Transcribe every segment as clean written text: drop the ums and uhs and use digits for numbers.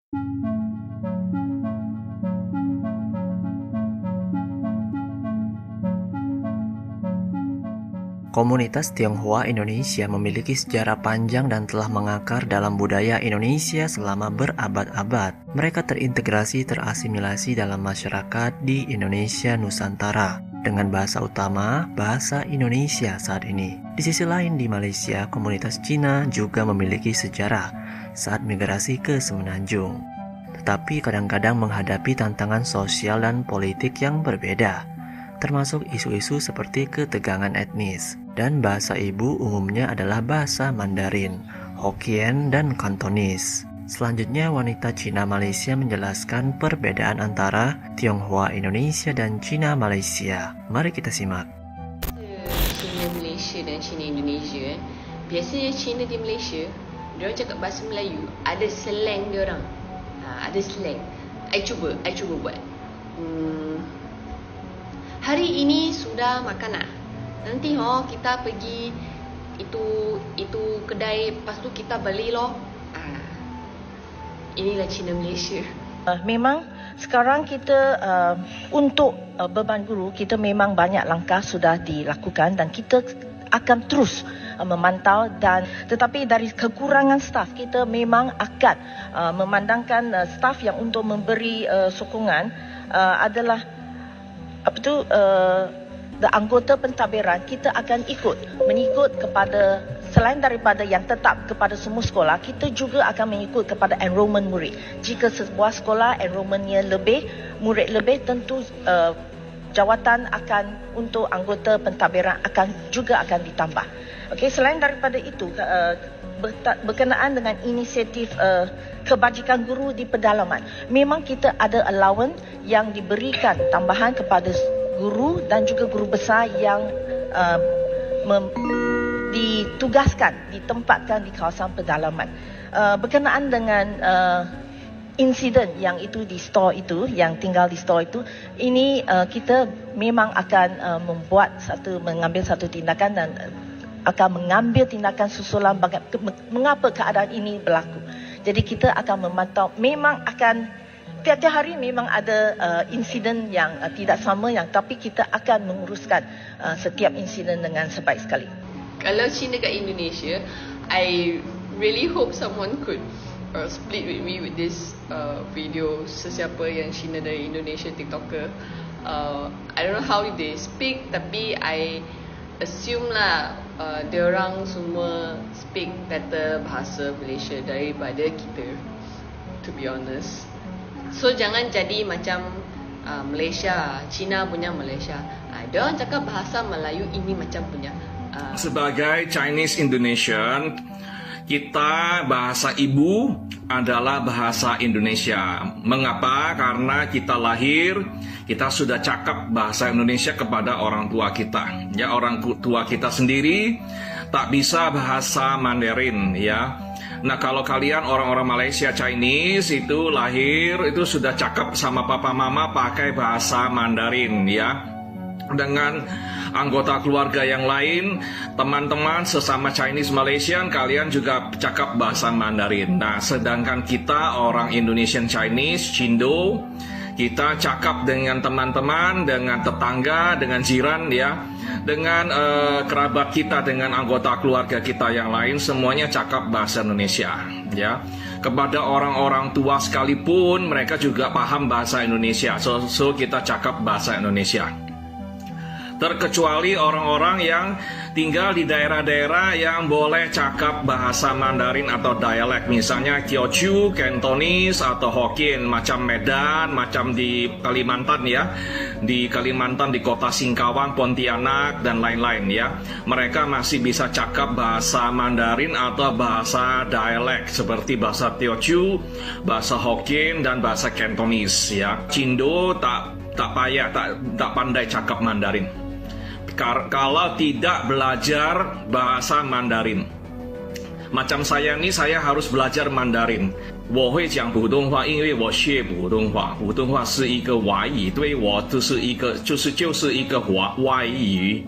Komunitas Tionghoa Indonesia memiliki sejarah panjang dan telah mengakar dalam budaya Indonesia selama berabad-abad. Mereka terintegrasi terasimilasi dalam masyarakat di Indonesia Nusantara dengan bahasa utama bahasa Indonesia saat ini. Di sisi lain di Malaysia, komunitas Cina juga memiliki sejarah saat migrasi ke Semenanjung. Tetapi kadang-kadang menghadapi tantangan sosial dan politik yang berbeda, termasuk isu-isu seperti ketegangan etnis. Dan bahasa ibu umumnya adalah bahasa Mandarin, Hokkien, dan Kantonis. Selanjutnya, wanita Cina Malaysia menjelaskan perbedaan antara Tionghoa Indonesia dan Cina Malaysia. Mari kita simak. Cina Malaysia dan Cina Indonesia, biasanya Cina di Malaysia, diorang cakap bahasa Melayu, ada slang diorang. Ada slang. I cuba buat. Hari ini sudah makan nak? Nanti kita pergi itu kedai, lepas tu kita beli loh. Inilah Cina Malaysia. Memang sekarang kita untuk beban guru, kita memang banyak langkah sudah dilakukan dan kita akan terus memantau, dan tetapi dari kekurangan staf kita memang akan memandangkan staf yang untuk memberi sokongan adalah anggota pentadbiran. Kita akan mengikut kepada, selain daripada yang tetap kepada semua sekolah, kita juga akan mengikut kepada enrolment murid. Jika sebuah sekolah enrolmentnya lebih, murid lebih, tentu jawatan untuk anggota pentadbiran akan ditambah. Okey, selain daripada itu, berkenaan dengan inisiatif kebajikan guru di pedalaman, memang kita ada allowance yang diberikan tambahan kepada guru dan juga guru besar yang ditempatkan di kawasan pedalaman. Berkenaan dengan insiden yang itu di store itu, yang tinggal di store itu, ini kita memang akan mengambil satu tindakan dan akan mengambil tindakan susulan mengapa keadaan ini berlaku. Jadi kita akan memantau, memang akan tiap-tiap hari memang ada insiden yang tidak sama, tapi kita akan menguruskan setiap insiden dengan sebaik sekali. Kalau Cina kat Indonesia, I really hope someone could split with me with this video. Sesiapa yang Cina dari Indonesia TikToker, I don't know how they speak, tapi I assume lah diorang semua speak better bahasa Malaysia daripada kita, to be honest. So jangan jadi macam Malaysia, Cina punya Malaysia. Diorang cakap bahasa Melayu ini macam punya. Sebagai Chinese Indonesian, kita bahasa ibu adalah bahasa Indonesia. Mengapa? Karena kita lahir, kita sudah cakap bahasa Indonesia kepada orang tua kita. Ya, orang tua kita sendiri tak bisa bahasa Mandarin, ya. Nah, kalau kalian orang-orang Malaysia Chinese itu lahir itu sudah cakap sama papa mama pakai bahasa Mandarin, ya. Dengan anggota keluarga yang lain, teman-teman sesama Chinese Malaysian, kalian juga cakap bahasa Mandarin. Nah, sedangkan kita orang Indonesian Chinese, Cindo, kita cakap dengan teman-teman, dengan tetangga, dengan jiran, ya, dengan kerabat kita, dengan anggota keluarga kita yang lain, semuanya cakap bahasa Indonesia, ya. Kepada orang-orang tua sekalipun, mereka juga paham bahasa Indonesia. So kita cakap bahasa Indonesia. Terkecuali orang-orang yang tinggal di daerah-daerah yang boleh cakap bahasa Mandarin atau dialek, misalnya Teochew, Cantonese atau Hokkien, macam Medan, macam di Kalimantan, ya, di Kalimantan, di kota Singkawang, Pontianak dan lain-lain, ya. Mereka masih bisa cakap bahasa Mandarin atau bahasa dialek seperti bahasa Teochew, bahasa Hokkien dan bahasa Cantonese, ya. Cindo tak payah, tak pandai cakap Mandarin kalau tidak belajar bahasa Mandarin. Macam saya ni, saya harus belajar Mandarin. 我会讲普通话，因为我学普通话，普通话是一个外语，对我就是一个外语。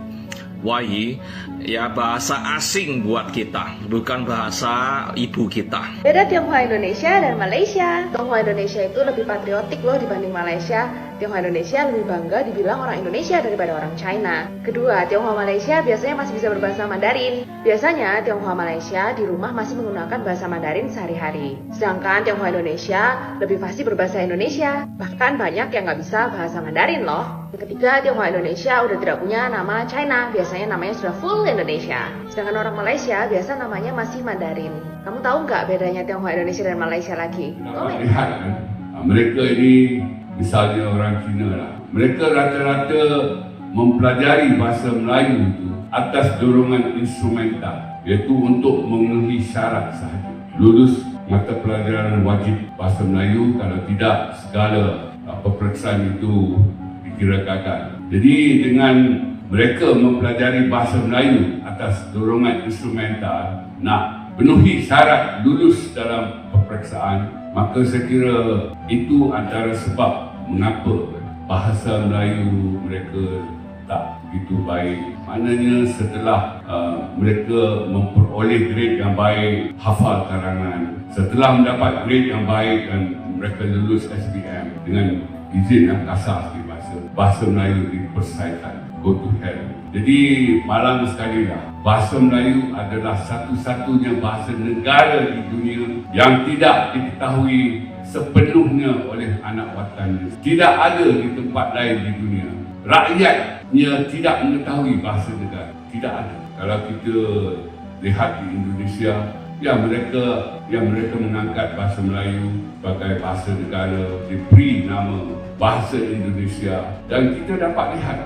Wai, ya bahasa asing buat kita, bukan bahasa ibu kita. Beda Tionghoa Indonesia dan Malaysia. Tionghoa Indonesia itu lebih patriotik loh dibanding Malaysia. Tionghoa Indonesia lebih bangga dibilang orang Indonesia daripada orang China. Kedua, Tionghoa Malaysia biasanya masih bisa berbahasa Mandarin. Biasanya Tionghoa Malaysia di rumah masih menggunakan bahasa Mandarin sehari-hari. Sedangkan Tionghoa Indonesia lebih pasti berbahasa Indonesia. Bahkan banyak yang nggak bisa bahasa Mandarin loh. Yang ketiga, Tionghoa Indonesia udah tidak punya nama China. Biasanya namanya sudah full Indonesia. Sedangkan orang Malaysia biasa namanya masih Mandarin. Kamu tahu nggak bedanya Tionghoa Indonesia dan Malaysia lagi? Komen. Lihat kan, mereka ini misalnya orang Cina lah. Mereka rata-rata mempelajari bahasa Melayu itu atas dorongan instrumental, iaitu untuk memenuhi syarat sahaja. Lulus mata pelajaran wajib bahasa Melayu, kalau tidak segala peperiksaan itu dikira gagal. Jadi dengan mereka mempelajari bahasa Melayu atas dorongan instrumental, nak penuhi syarat lulus dalam peperiksaan, maka saya kira itu antara sebab mengapa bahasa Melayu mereka tak begitu baik. Maknanya setelah mereka memperoleh grade yang baik, hafal karangan, setelah mendapat grade yang baik dan mereka lulus SPM dengan izin yang kasar di bahasa Melayu dipersaingkan, go to hell. Jadi malam sekali lah, bahasa Melayu adalah satu-satunya bahasa negara di dunia yang tidak diketahui sepenuhnya oleh anak watannya. Tidak ada di tempat lain di dunia rakyatnya tidak mengetahui bahasa negara. Tidak ada. Kalau kita lihat di Indonesia, mereka mengangkat bahasa Melayu sebagai bahasa negara, diberi nama bahasa Indonesia, dan kita dapat lihat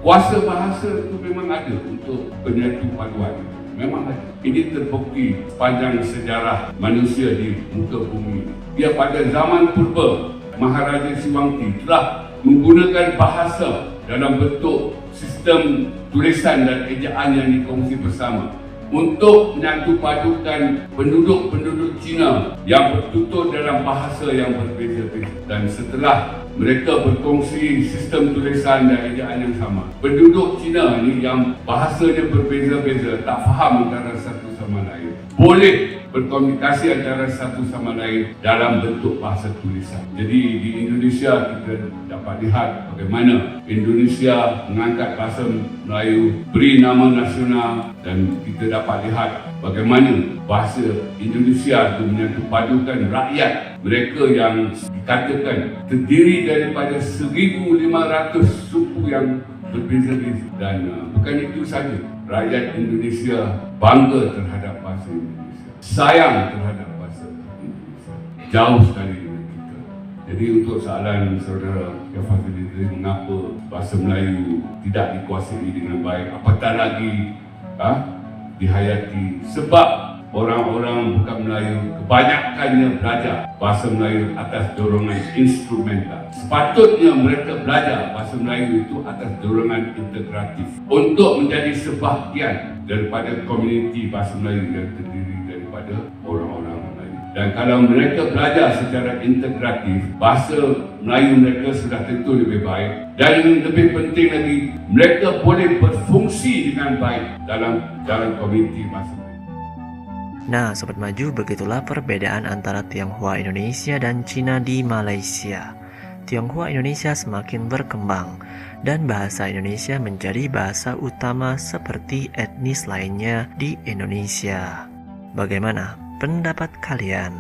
kuasa bahasa itu memang ada untuk penyatu paduan. Memang ada. Ini terbukti sepanjang sejarah manusia di muka bumi. Dia pada zaman purba, Maharaja Siwangti telah menggunakan bahasa dalam bentuk sistem tulisan dan ejaan yang dikongsi bersama untuk menyatu padukan penduduk-penduduk Cina yang bertutur dalam bahasa yang berbeza-beza. Dan setelah mereka berkongsi sistem tulisan dan ejaan yang sama, penduduk Cina ni yang bahasanya berbeza-beza, tak faham antara satu sama lain, boleh berkomunikasi antara satu sama lain dalam bentuk bahasa tulisan. Jadi di Indonesia kita dapat lihat bagaimana Indonesia mengangkat bahasa Melayu, beri nama nasional, dan kita dapat lihat bagaimana bahasa Indonesia itu menyatu padukan rakyat mereka yang dikatakan terdiri daripada 1,500 suku yang berbeza-beza. Dan bukan itu saja, rakyat Indonesia bangga terhadap bahasa Indonesia, sayang terhadap bahasa Indonesia, jauh sekali dengan kita. Jadi untuk soalan saudara Fazli, mengapa bahasa Melayu tidak dikuasai dengan baik, apatah lagi dihayati, sebab orang-orang bukan Melayu kebanyakannya belajar bahasa Melayu atas dorongan instrumental. Sepatutnya mereka belajar bahasa Melayu itu atas dorongan integratif untuk menjadi sebahagian daripada komuniti bahasa Melayu yang terdiri daripada orang-orang Melayu. Dan kalau mereka belajar secara integratif, bahasa Melayu mereka sudah tentu lebih baik. Dan lebih penting lagi, mereka boleh berfungsi dengan baik dalam komuniti bahasa Melayu. Nah, Sobat Maju, begitulah perbedaan antara Tionghoa Indonesia dan Cina di Malaysia. Tionghoa Indonesia semakin berkembang dan bahasa Indonesia menjadi bahasa utama seperti etnis lainnya di Indonesia. Bagaimana pendapat kalian?